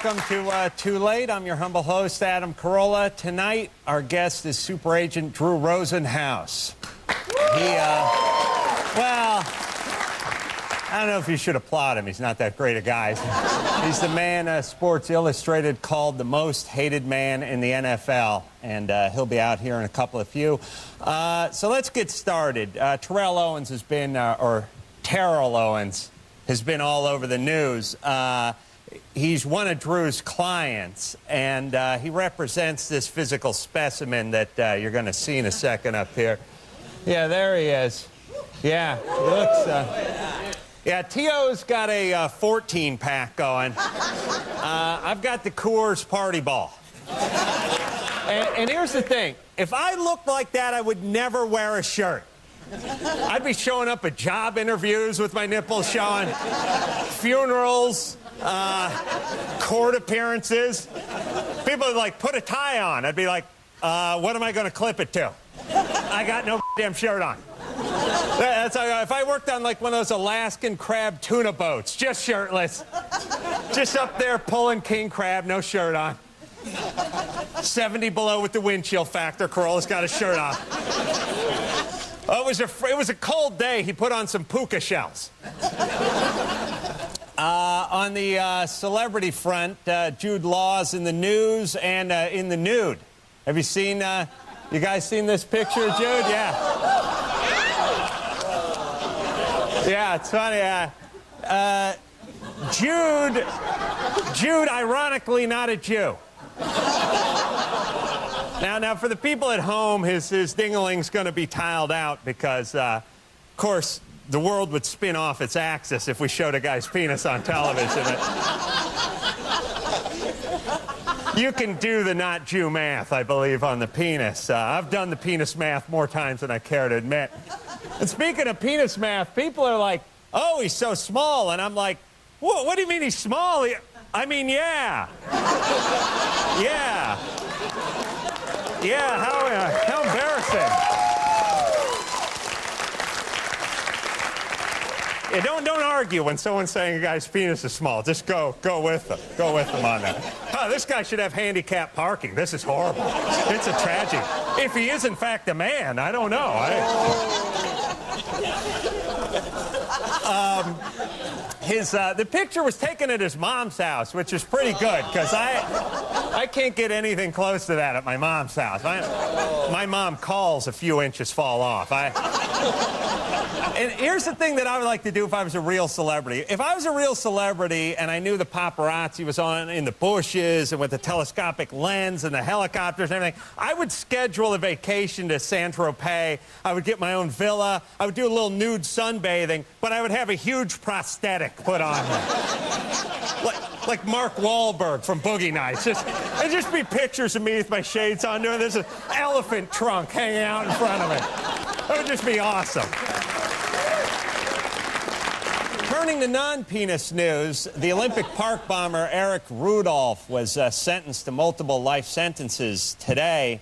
Welcome to Too Late. I'm your humble host, Adam Carolla. Tonight, our guest is Super Agent Drew Rosenhaus. Well, I don't know if you should applaud him. He's not that great a guy. He's the man Sports Illustrated called the most hated man in the NFL, and he'll be out here in a couple of few. So let's get started. Terrell Owens has been, or Terrell Owens, has been all over the news. He's one of Drew's clients, and he represents this physical specimen that you're going to see in a second up here. Yeah, there he is. Yeah, he looks... Yeah, T.O.'s got a 14-pack going. I've got the Coors Party Ball. And here's the thing. If I looked like that, I would never wear a shirt. I'd be showing up at job interviews with my nipples showing, funerals, court appearances. People would, like, put a tie on. I'd be like, what am I going to clip it to? I got no damn shirt on. That's how, if I worked on, like, one of those Alaskan crab tuna boats, just shirtless, just up there pulling king crab, no shirt on. 70 below with the wind chill factor. Carolla's got his shirt on. Oh, it was a cold day. He put on some puka shells. On the celebrity front, Jude Law's in the news and in the nude. Have you seen, you guys seen this picture of Jude? Yeah. Yeah, it's funny. Jude, ironically, not a Jew. Now, for the people at home, his ding-a-ling's going to be tiled out because, of course, the world would spin off its axis if we showed a guy's penis on television. You can do the not Jew math, I believe, on the penis. I've done the penis math more times than I care to admit. And speaking of penis math, people are like, oh, he's so small. And I'm like, what do you mean he's small? I mean, yeah. Yeah. Yeah, how embarrassing. Yeah, don't argue when someone's saying a guy's penis is small. Just go with them. Go with them on that. Oh, this guy should have handicap parking. This is horrible. It's a tragedy. If he is, in fact, a man, I don't know. The picture was taken at his mom's house, which is pretty good, because I can't get anything close to that at my mom's house. My mom calls a few inches fall off. And here's the thing that I would like to do if I was a real celebrity. If I was a real celebrity and I knew the paparazzi was on in the bushes and with the telescopic lens and the helicopters and everything, I would schedule a vacation to Saint-Tropez. I would get my own villa. I would do a little nude sunbathing, but I would have a huge prosthetic put on me. Like Mark Wahlberg from Boogie Nights. It'd just be pictures of me with my shades on doing this, an elephant trunk hanging out in front of me. That would just be awesome. Turning to non-penis news, the Olympic park bomber Eric Rudolph was sentenced to multiple life sentences today.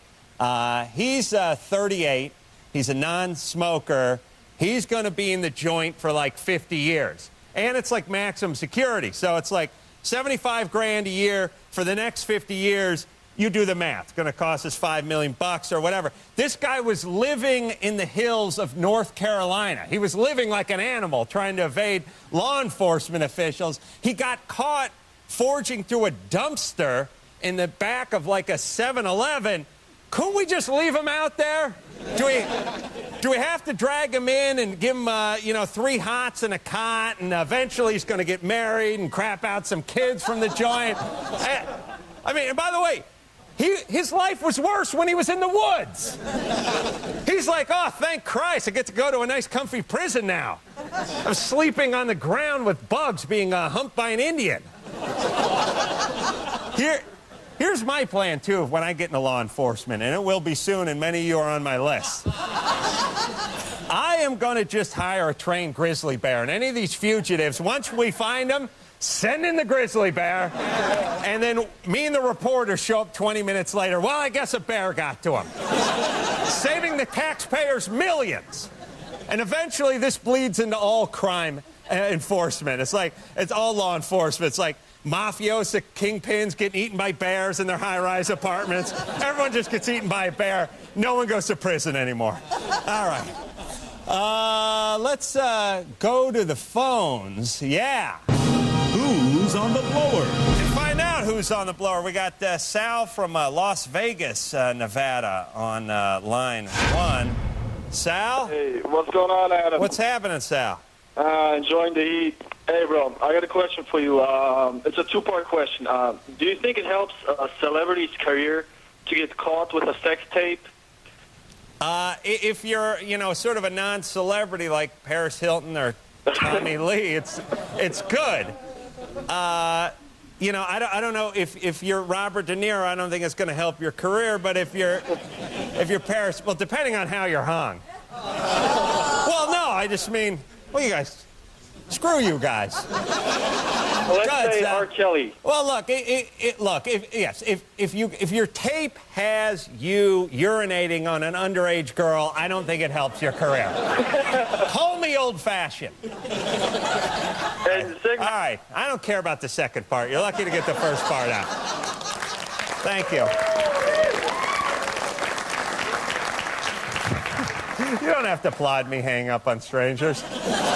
He's 38. He's a non-smoker. He's going to be in the joint for like 50 years. And it's like maximum security. So it's like 75 grand a year for the next 50 years. You do the math. It's going to cost us $5 million or whatever. This guy was living in the hills of North Carolina. He was living like an animal trying to evade law enforcement officials. He got caught forging through a dumpster in the back of like a 7-Eleven. Couldn't we just leave him out there? Do we have to drag him in and give him, 3 hots and a cot, and eventually he's going to get married and crap out some kids from the joint? I mean, and by the way, his life was worse when he was in the woods. He's like, oh, thank Christ, I get to go to a nice, comfy prison now. I'm sleeping on the ground with bugs being humped by an Indian. Here's my plan, too, when I get into law enforcement, and it will be soon, and many of you are on my list. I am going to just hire a trained grizzly bear, and any of these fugitives, once we find them, send in the grizzly bear, and then me and the reporter show up 20 minutes later. Well, I guess a bear got to him. Saving the taxpayers millions. And eventually this bleeds into all crime enforcement. It's like, it's all law enforcement. It's like, mafiosa kingpins getting eaten by bears in their high-rise apartments. Everyone just gets eaten by a bear. No one goes to prison anymore. All right. Let's go to the phones. Yeah. Who's on the blower? To find out who's on the blower, we got Sal from Las Vegas, Nevada, on line 1. Sal? Hey, what's going on, Adam? What's happening, Sal? Enjoying the heat. Hey, bro, I got a question for you. It's a two-part question. Do you think it helps a celebrity's career to get caught with a sex tape? If you're, sort of a non-celebrity like Paris Hilton or Tommy Lee, it's good. I don't know if you're Robert De Niro, I don't think it's going to help your career. But if you're Paris, well, depending on how you're hung. Well, no, I just mean, well, you guys, screw you guys. Well, let's say R. Kelly. Well, look, if your tape has you urinating on an underage girl, I don't think it helps your career. Call me old-fashioned. All right, I don't care about the second part. You're lucky to get the first part out. Thank you. You don't have to applaud me hanging up on strangers.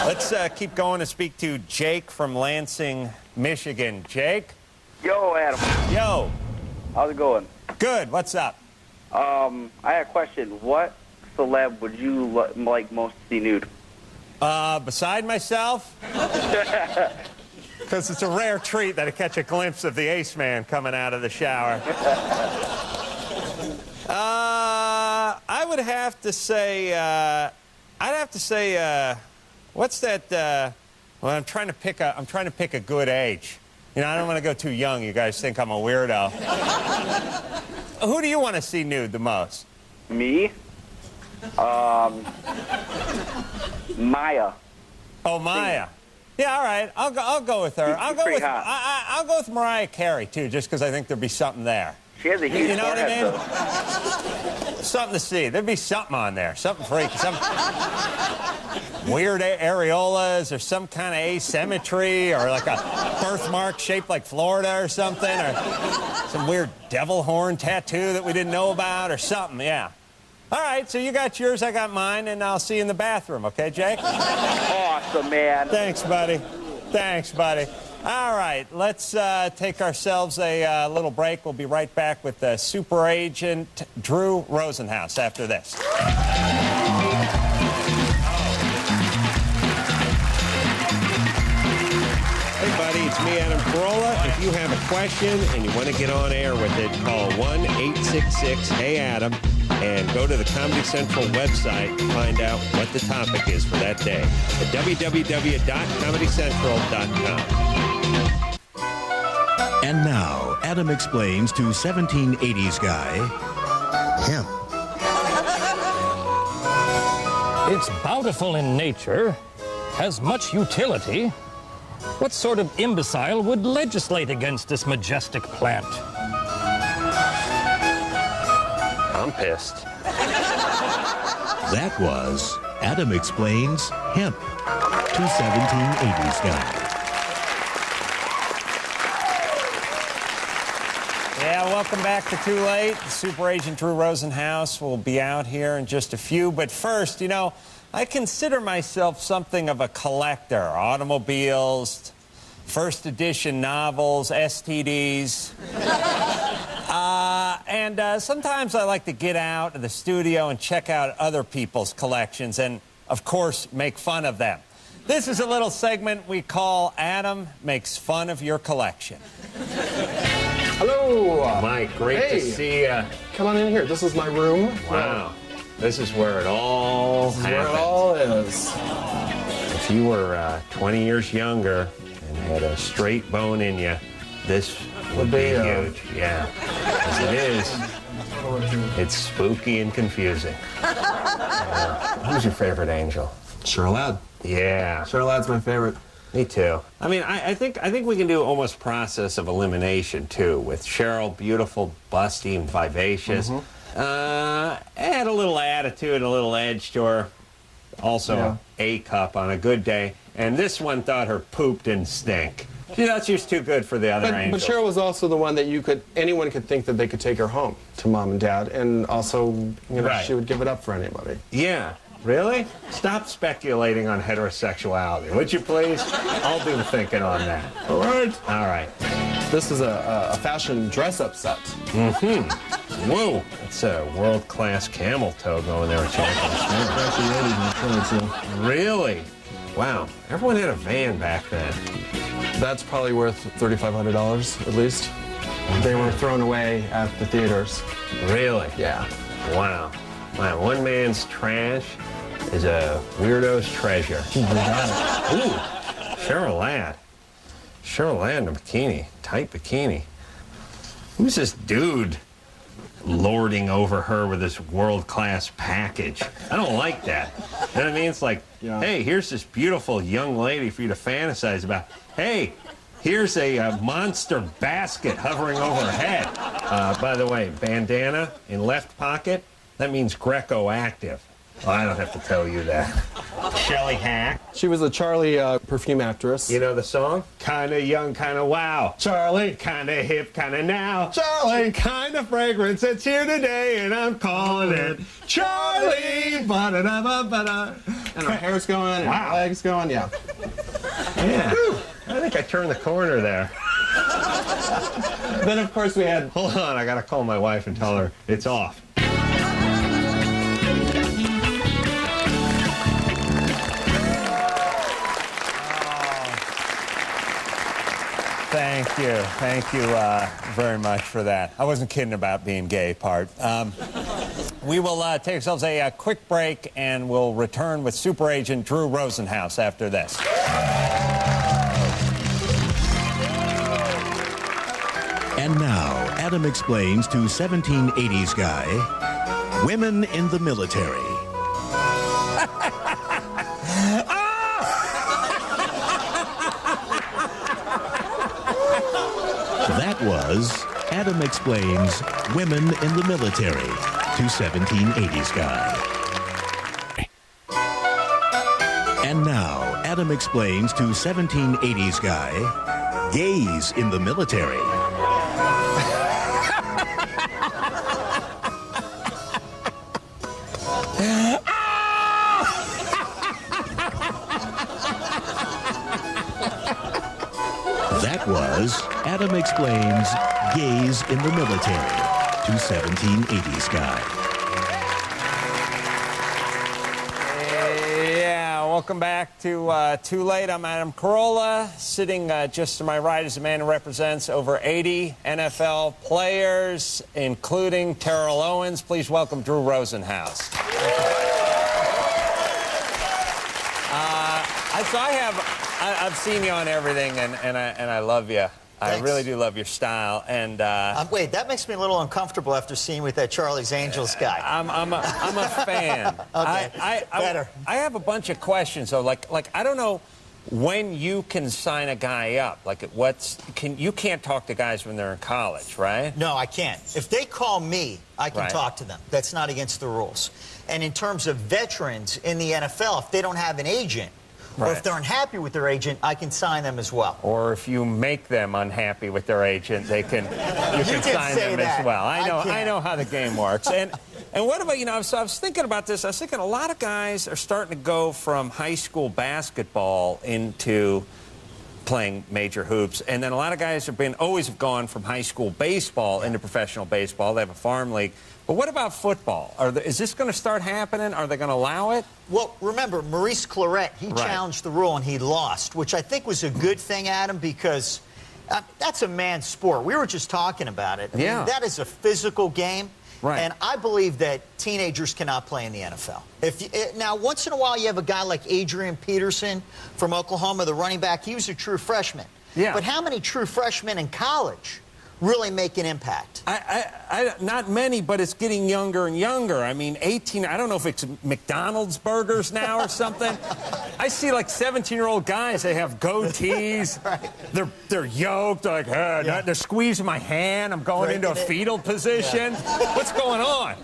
Let's keep going to speak to Jake from Lansing, Michigan. Jake? Yo, Adam. Yo. How's it going? Good. What's up? I had a question. What celeb would you like most to see nude? Beside myself? Because it's a rare treat that I catch a glimpse of the Ace Man coming out of the shower. I would have to say, what's that, well, I'm trying to pick a good age. I don't want to go too young. You guys think I'm a weirdo. Who do you want to see nude the most? Me? Maya. Oh, Maya. Yeah, all right. I'll go with her. I'll go with Mariah Carey too, just because I think there'd be something there. She has a huge You know what I mean? though. Something to see. There'd be something on there. Something freaky. Some weird areolas or some kind of asymmetry or like a birthmark shaped like Florida or something or some weird devil horn tattoo that we didn't know about or something, yeah. All right, so you got yours, I got mine, and I'll see you in the bathroom, okay, Jake? Awesome, man. Thanks, buddy. Thanks, buddy. All right, let's take ourselves a little break. We'll be right back with Super Agent Drew Rosenhaus after this. Hey, buddy, it's me, Adam Carolla. If you have a question and you want to get on air with it, call 1-866-HEY-ADAM and go to the Comedy Central website to find out what the topic is for that day at www.comedycentral.com. And now, Adam explains to 1780s guy, hemp. It's bountiful in nature, has much utility. What sort of imbecile would legislate against this majestic plant? I'm pissed. That was Adam explains hemp to 1780s guy. Yeah, welcome back to Too Late. Super Agent Drew Rosenhaus will be out here in just a few. But first, I consider myself something of a collector. Automobiles, first edition novels, STDs. And sometimes I like to get out of the studio and check out other people's collections and, of course, make fun of them. This is a little segment we call Adam Makes Fun of Your Collection. Hello. Mike, great to see you. Come on in here. This is my room. Wow. This is where it all happens. Where it all is. If you were 20 years younger and had a straight bone in you, this would be huge. Yeah. As it is, it's spooky and confusing. Who's your favorite angel? Charlotte. Yeah. Charlotte's my favorite. Me too. I mean, I think we can do almost process of elimination too with Cheryl, beautiful, busty, and vivacious. Had a little attitude, a little edge to her. Also, A cup on a good day. And this one thought her poop didn't stink. She thought she was too good for the other But angels. Cheryl was also the one that anyone could think that they could take her home to mom and dad, and also, Right. she would give it up for anybody. Yeah. Really? Stop speculating on heterosexuality, would you please? I'll do the thinking on that. All right. All right. This is a fashion dress-up set. Whoa. That's a world-class camel toe going there at Champions. Really? Wow. Everyone had a van back then. That's probably worth $3,500 at least. They were thrown away at the theaters. Really? Yeah. Wow. Wow. One man's trash is a weirdo's treasure. Ooh. Cheryl Ladd. Cheryl Ladd in a bikini. Tight bikini. Who's this dude lording over her with this world-class package? I don't like that. You know what I mean? It's like, hey, here's this beautiful young lady for you to fantasize about. Hey, here's a monster basket hovering over her head. By the way, bandana in left pocket, that means Greco-active. Well, I don't have to tell you that. Shelley Hack. She was a Charlie perfume actress. You know the song? Kinda young, kinda wow. Charlie. Kinda hip, kinda now. Charlie. Kind of fragrance that's here today, and I'm calling it Charlie. Ba-da-da-ba-ba-da. And her hair's going, and her legs going, yeah. Yeah. I think I turned the corner there. Then, of course, we had... Hold on, I gotta call my wife and tell her it's off. Thank you very much for that. I wasn't kidding about being gay part. We will take ourselves a quick break, and we'll return with Super Agent Drew Rosenhaus after this. And now, Adam explains to 1780s guy, women in the military. That was Adam explains women in the military to 1780s guy. And now, Adam explains to 1780s guy, gays in the military. That was Adam explains gays in the military to 1780s guy. Yeah, welcome back to Too Late. I'm Adam Carolla. Sitting just to my right is a man who represents over 80 NFL players, including Terrell Owens. Please welcome Drew Rosenhaus. I've seen you on everything, and I love you. Thanks. I really do love your style. And wait, that makes me a little uncomfortable after seeing with that Charlie's Angels guy. I'm a fan. Okay, better. I have a bunch of questions though. Like I don't know when you can sign a guy up. Like you can't talk to guys when they're in college, right? No, I can't. If they call me, I can Right. talk to them. That's not against the rules. And in terms of veterans in the NFL, if they don't have an agent, or Right. if they're unhappy with their agent, I can sign them as well. Or if you make them unhappy with their agent, you can can sign say them that. as well. I can't. know how the game works. And what about, so I was thinking about this. I was thinking a lot of guys are starting to go from high school basketball into playing major hoops. And then a lot of guys always have gone from high school baseball into professional baseball. They have a farm league. But what about football? Is this going to start happening? Are they going to allow it? Well, remember, Maurice Claret, he challenged the rule and he lost, which I think was a good thing, Adam, because that's a man's sport. We were just talking about it. I mean, that is a physical game. Right. And I believe that teenagers cannot play in the NFL. Now, once in a while, you have a guy like Adrian Peterson from Oklahoma, the running back. He was a true freshman. Yeah. But how many true freshmen in college really make an impact? Not many, but it's getting younger and younger. I mean, 18, I don't know if it's McDonald's burgers now or something. I see like 17-year-old guys, they have goatees. Right. They're yoked, they're like, they're squeezing my hand, I'm going into a fetal position. What's going on?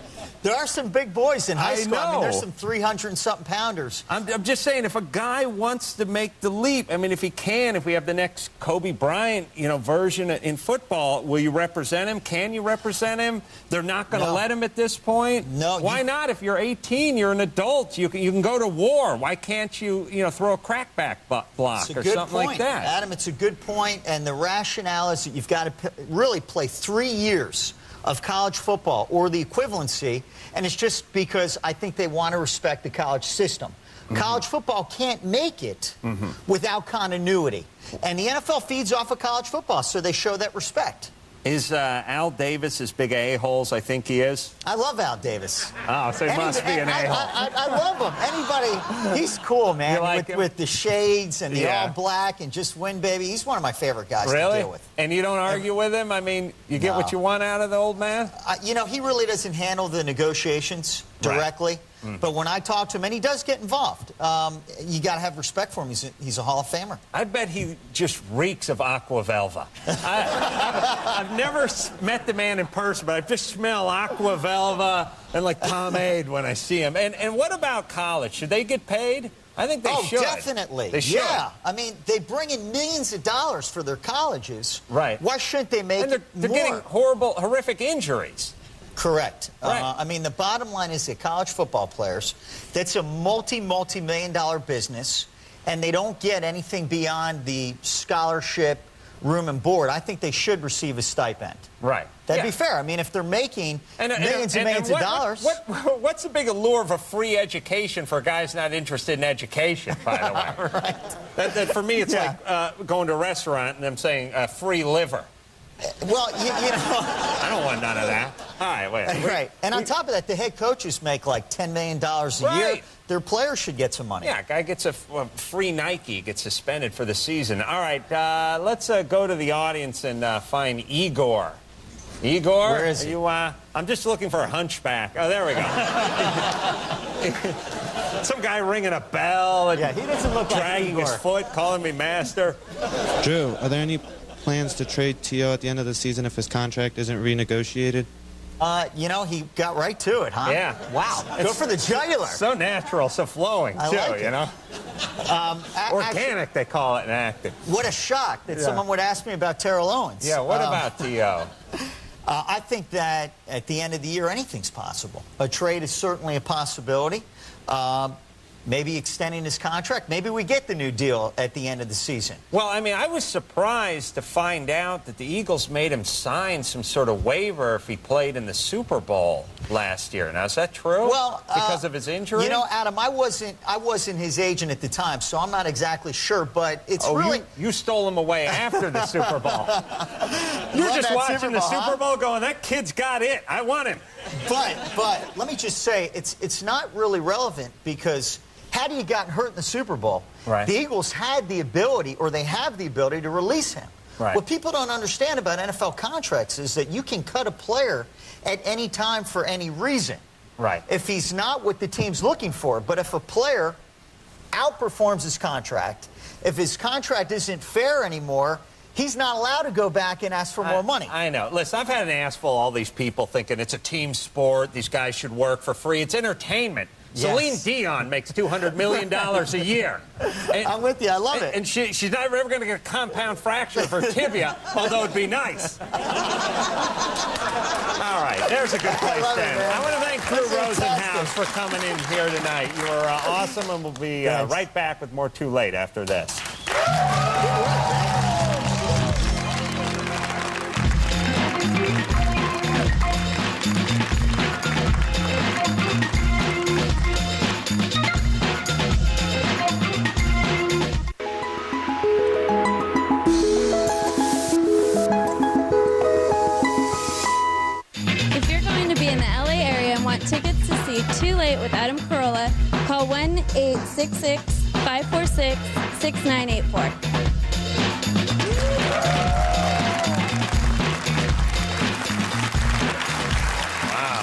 There are some big boys in high school. I mean, know. there's some 300-something pounders. I'm just saying, if a guy wants to make the leap, I mean, if he can, if we have the next Kobe Bryant, version in football, will you represent him? Can you represent him? They're not going to let him at this point? No. Why not? If you're 18, you're an adult. You can go to war. Why can't you, throw a crackback block or something like that? Adam, it's a good point, and the rationale is that you've got to really play 3 years of college football or the equivalency, and it's just because I think they want to respect the college system. College football can't make it without continuity, and the NFL feeds off of college football, so they show that respect. Is Al Davis as big a-holes I think he is? I love Al Davis. Oh, so he must be an a-hole. I love him. Anybody, he's cool, man. You like him? With the shades and the all black and just win, baby. He's one of my favorite guys to deal with. And you don't argue with him? I mean, you get what you want out of the old man? He really doesn't handle the negotiations directly. Right. But when I talk to him, and he does get involved, you got to have respect for him. He's a Hall of Famer. I bet he just reeks of Aqua Velva. I've never met the man in person, but I just smell Aqua Velva and like pomade when I see him. And what about college? Should they get paid? I think they should. Oh, definitely. They should. Yeah. I mean, they bring in millions of dollars for their colleges. Right. Why shouldn't they make it more? They're getting horrific injuries. Correct. Right. I mean, the bottom line is that college football players, that's a multi-million-dollar business, and they don't get anything beyond the scholarship, room and board. I think they should receive a stipend. Right. That'd be fair. I mean, if they're making millions and millions of dollars. What's the big allure of a free education for guys not interested in education, by the way? Right. That for me, it's like going to a restaurant and them saying free liver. Well, you know... I don't want none of that. All right, wait. Right. And on top of that, the head coaches make like $10 million a year. Their players should get some money. Yeah, a guy gets a free Nike, gets suspended for the season. All right, let's go to the audience and find Igor. Igor? Where is he? I'm just looking for a hunchback. Oh, there we go. Some guy ringing a bell and he doesn't look dragging his foot, calling me master. Drew, are there any plans to trade T.O. at the end of the season if his contract isn't renegotiated? He got right to it, huh? Yeah. Wow. Go for the jugular. So natural, so flowing, too, like you know? Organic, they call it in acting. What a shock that someone would ask me about Terrell Owens. Yeah, what about T.O.? I think that at the end of the year, anything's possible. A trade is certainly a possibility. Maybe extending his contract. Maybe we get the new deal at the end of the season. Well, I mean, I was surprised to find out that the Eagles made him sign some sort of waiver if he played in the Super Bowl last year. Now, is that true? Well, because of his injury? You know, Adam, I wasn't his agent at the time, so I'm not exactly sure, but it's really... You stole him away after the Super Bowl. You're just watching the Super Bowl going, that kid's got it. I want him. But let me just say, it's not really relevant because... Had he gotten hurt in the Super Bowl, the Eagles had the ability, or they have the ability, to release him. What people don't understand about NFL contracts is that you can cut a player at any time for any reason. If he's not what the team's looking for. But if a player outperforms his contract, if his contract isn't fair anymore, he's not allowed to go back and ask for more money. I know. Listen, I've had an ass full of all these people thinking it's a team sport, these guys should work for free. It's entertainment. Celine Dion makes $200 million a year. And, I'm with you. I love it. And she's not ever going to get a compound fracture of her tibia, although it'd be nice. All right. There's a good place to end. I want to thank Drew Rosenhaus for coming in here tonight. You were awesome, and we'll be right back with more Too Late after this. Tickets to see Too Late with Adam Carolla, call 1-866-546-6984. Wow.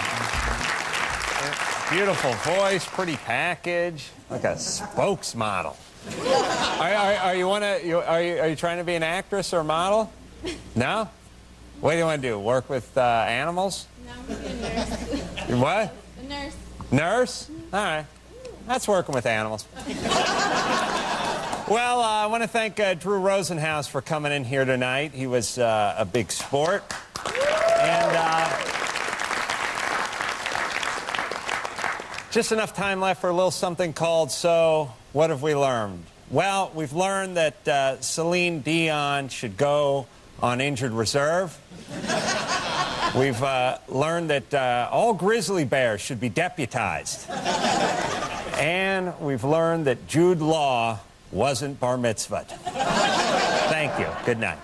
Beautiful voice, pretty package, like a spokesmodel. Are you trying to be an actress or a model? No? What do you want to do? Work with animals? No, I'm What? A nurse. Nurse? All right. That's working with animals. Well, I want to thank Drew Rosenhaus for coming in here tonight. He was a big sport. And just enough time left for a little something called So What Have We Learned? Well, we've learned that Celine Dion should go on injured reserve. We've learned that all grizzly bears should be deputized. And we've learned that Jude Law wasn't bar mitzvahed. Thank you. Good night.